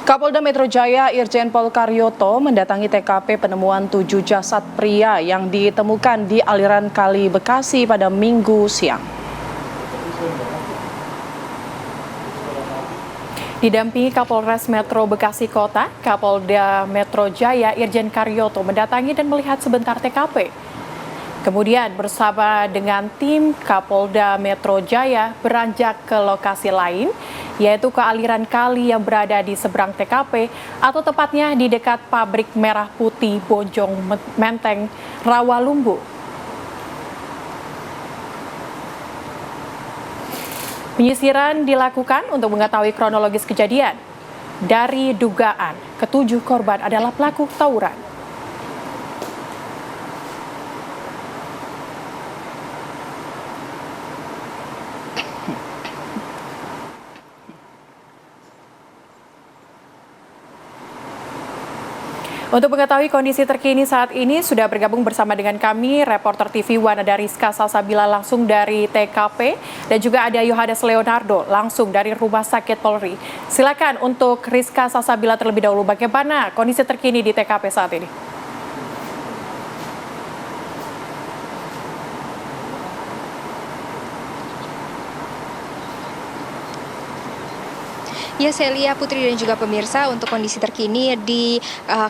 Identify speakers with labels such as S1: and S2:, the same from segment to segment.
S1: Kapolda Metro Jaya Irjen Pol Karyoto mendatangi TKP penemuan 7 jasad pria yang ditemukan di aliran Kali Bekasi pada Minggu siang. Didampingi Kapolres Metro Bekasi Kota, Kapolda Metro Jaya Irjen Karyoto mendatangi dan melihat sebentar TKP. Kemudian bersama dengan tim Kapolda Metro Jaya beranjak ke lokasi lain, yaitu ke aliran kali yang berada di seberang TKP atau tepatnya di dekat pabrik merah putih Bojong Menteng, Rawalumbu. Penyisiran dilakukan untuk mengetahui kronologis kejadian. Dari dugaan, ketujuh korban adalah pelaku tawuran. Untuk mengetahui kondisi terkini saat ini, sudah bergabung bersama dengan kami, reporter TV One ada Rizka Salsabila langsung dari TKP, dan juga ada Yohanes Leonardo langsung dari Rumah Sakit Polri. Silakan untuk Rizka Salsabila terlebih dahulu, bagaimana kondisi terkini di TKP saat ini?
S2: Ya, Celia, Putri, dan juga pemirsa, untuk kondisi terkini di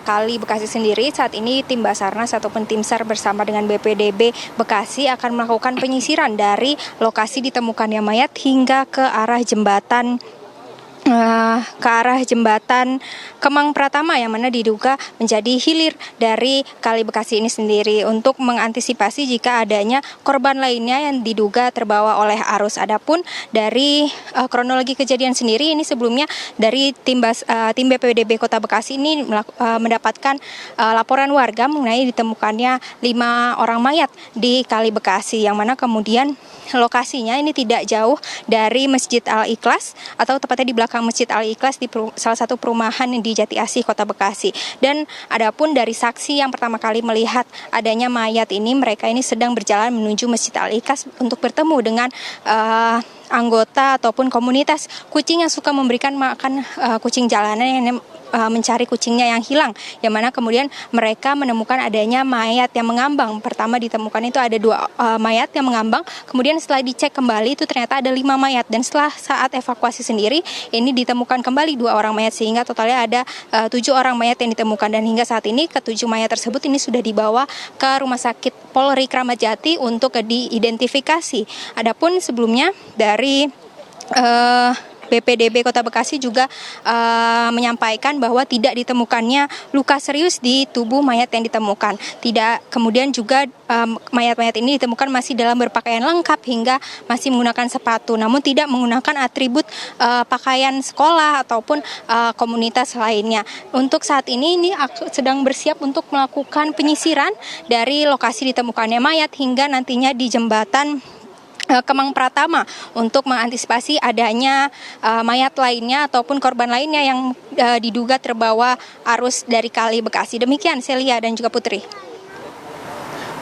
S2: Kali Bekasi sendiri, saat ini tim Basarnas ataupun tim SAR bersama dengan BPDB Bekasi akan melakukan penyisiran dari lokasi ditemukannya mayat hingga ke arah jembatan Kemang Pratama yang mana diduga menjadi hilir dari Kali Bekasi ini sendiri untuk mengantisipasi jika adanya korban lainnya yang diduga terbawa oleh arus. Adapun dari kronologi kejadian sendiri ini sebelumnya dari tim BPDB Kota Bekasi ini mendapatkan laporan warga mengenai ditemukannya 5 orang mayat di Kali Bekasi yang mana kemudian lokasinya ini tidak jauh dari Masjid Al-Ikhlas atau tepatnya di belakang Masjid Al-Ikhlas di salah satu perumahan di Jati Asih, Kota Bekasi. Dan adapun dari saksi yang pertama kali melihat adanya mayat ini, mereka ini sedang berjalan menuju Masjid Al-Ikhlas untuk bertemu dengan anggota ataupun komunitas kucing yang suka memberikan makan kucing jalanan yang mencari kucingnya yang hilang, yang mana kemudian mereka menemukan adanya mayat yang mengambang. Pertama ditemukan itu ada 2 mayat yang mengambang, kemudian setelah dicek kembali itu ternyata ada 5 mayat, dan setelah saat evakuasi sendiri ini ditemukan kembali 2 orang mayat sehingga totalnya ada 7 orang mayat yang ditemukan, dan hingga saat ini ke-7 mayat tersebut ini sudah dibawa ke Rumah Sakit Polri Kramat Jati untuk diidentifikasi. Adapun sebelumnya dari BPDB Kota Bekasi juga menyampaikan bahwa tidak ditemukannya luka serius di tubuh mayat yang ditemukan. Kemudian juga mayat-mayat ini ditemukan masih dalam berpakaian lengkap hingga masih menggunakan sepatu, namun tidak menggunakan atribut pakaian sekolah ataupun komunitas lainnya. Untuk saat ini sedang bersiap untuk melakukan penyisiran dari lokasi ditemukannya mayat hingga nantinya di jembatan Kemang Pratama untuk mengantisipasi adanya mayat lainnya ataupun korban lainnya yang diduga terbawa arus dari Kali Bekasi. Demikian Celia dan juga Putri.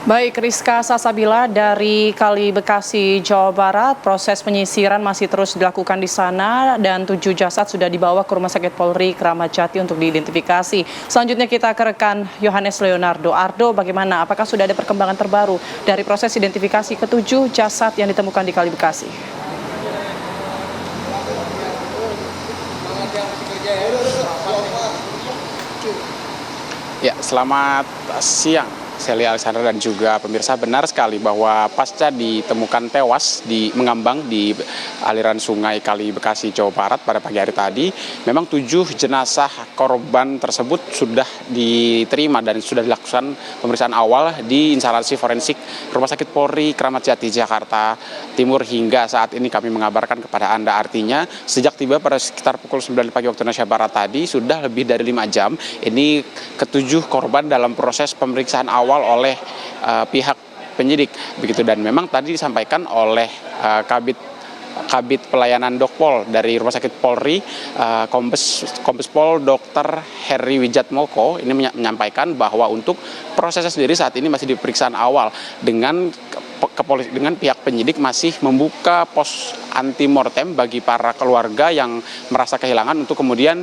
S1: Baik, Rizka Salsabila dari Kali Bekasi, Jawa Barat. Proses penyisiran masih terus dilakukan di sana dan 7 jasad sudah dibawa ke Rumah Sakit Polri Kramat Jati untuk diidentifikasi. Selanjutnya kita ke rekan Yohanes Leonardo. Ardo, bagaimana? Apakah sudah ada perkembangan terbaru dari proses identifikasi ke-7 jasad yang ditemukan di Kali Bekasi?
S3: Ya, selamat siang Celia Alexander dan juga pemirsa. Benar sekali bahwa pasca ditemukan tewas mengambang di aliran sungai Kali Bekasi, Jawa Barat pada pagi hari tadi, memang 7 jenazah korban tersebut sudah diterima dan sudah dilakukan pemeriksaan awal di instalasi forensik Rumah Sakit Polri Kramat Jati, Jakarta Timur. Hingga saat ini kami mengabarkan kepada Anda, artinya sejak tiba pada sekitar pukul 9 pagi waktu Indonesia Barat tadi, sudah lebih dari 5 jam ini ke-7 korban dalam proses pemeriksaan awal oleh pihak penyidik begitu. Dan memang tadi disampaikan oleh Kabid Pelayanan Dokpol dari Rumah Sakit Polri, Kombes Pol Dr. Heri Wijatmoko ini menyampaikan bahwa untuk prosesnya sendiri saat ini masih di pemeriksaan awal dengan dengan pihak penyidik masih membuka pos anti mortem bagi para keluarga yang merasa kehilangan untuk kemudian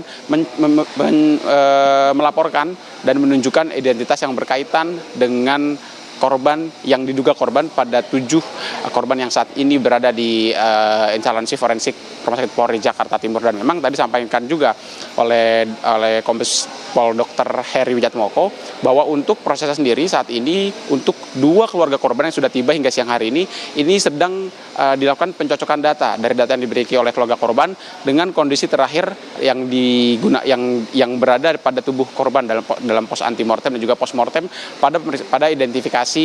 S3: melaporkan dan menunjukkan identitas yang berkaitan dengan korban yang diduga korban pada 7 korban yang saat ini berada di instalasi forensik Rumah Sakit Polri Jakarta Timur. Dan memang tadi disampaikan juga oleh Kombes Pol Dr. Heri Wijatmoko bahwa untuk prosesnya sendiri saat ini untuk 2 keluarga korban yang sudah tiba hingga siang hari ini sedang dilakukan pencocokan data dari data yang diberikan oleh keluarga korban dengan kondisi terakhir yang berada pada tubuh korban dalam pos anti mortem dan juga post mortem pada identifikasi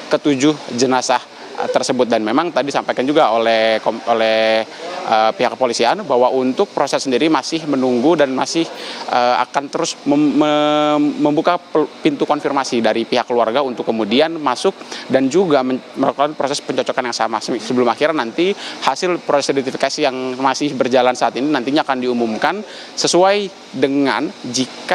S3: ke-7 jenazah tersebut. Dan memang tadi disampaikan juga oleh pihak kepolisian bahwa untuk proses sendiri masih menunggu dan masih akan terus membuka pintu konfirmasi dari pihak keluarga untuk kemudian masuk dan juga melakukan proses pencocokan yang sama sebelum akhirnya nanti hasil proses identifikasi yang masih berjalan saat ini nantinya akan diumumkan sesuai dengan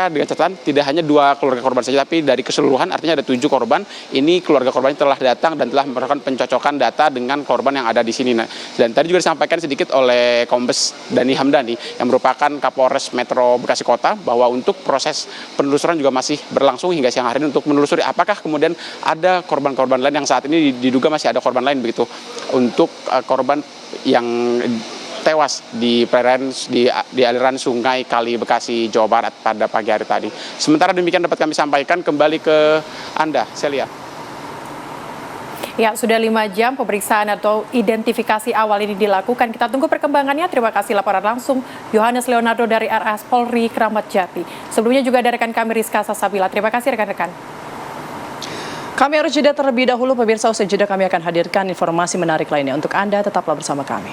S3: dengan catatan tidak hanya 2 keluarga korban saja tapi dari keseluruhan, artinya ada 7 korban. Ini keluarga korban telah datang dan telah melakukan pencocokan data dengan korban yang ada di sini. Dan tadi juga disampaikan sedikit oleh Kombes Dhani Hamdani yang merupakan Kapolres Metro Bekasi Kota bahwa untuk proses penelusuran juga masih berlangsung hingga siang hari ini untuk menelusuri apakah kemudian ada korban-korban lain yang saat ini diduga masih ada korban lain begitu untuk korban yang tewas di aliran sungai Kali Bekasi, Jawa Barat pada pagi hari tadi. Sementara demikian dapat kami sampaikan kembali ke Anda, Celia.
S1: Ya, sudah 5 jam pemeriksaan atau identifikasi awal ini dilakukan. Kita tunggu perkembangannya. Terima kasih laporan langsung Yohanes Leonardo dari RS Polri Kramat Jati. Sebelumnya juga ada rekan kami Rizka Sasabila. Terima kasih rekan-rekan.
S4: Kami harus jeda terlebih dahulu, pemirsa. Usai jeda kami akan hadirkan informasi menarik lainnya untuk Anda. Tetaplah bersama kami.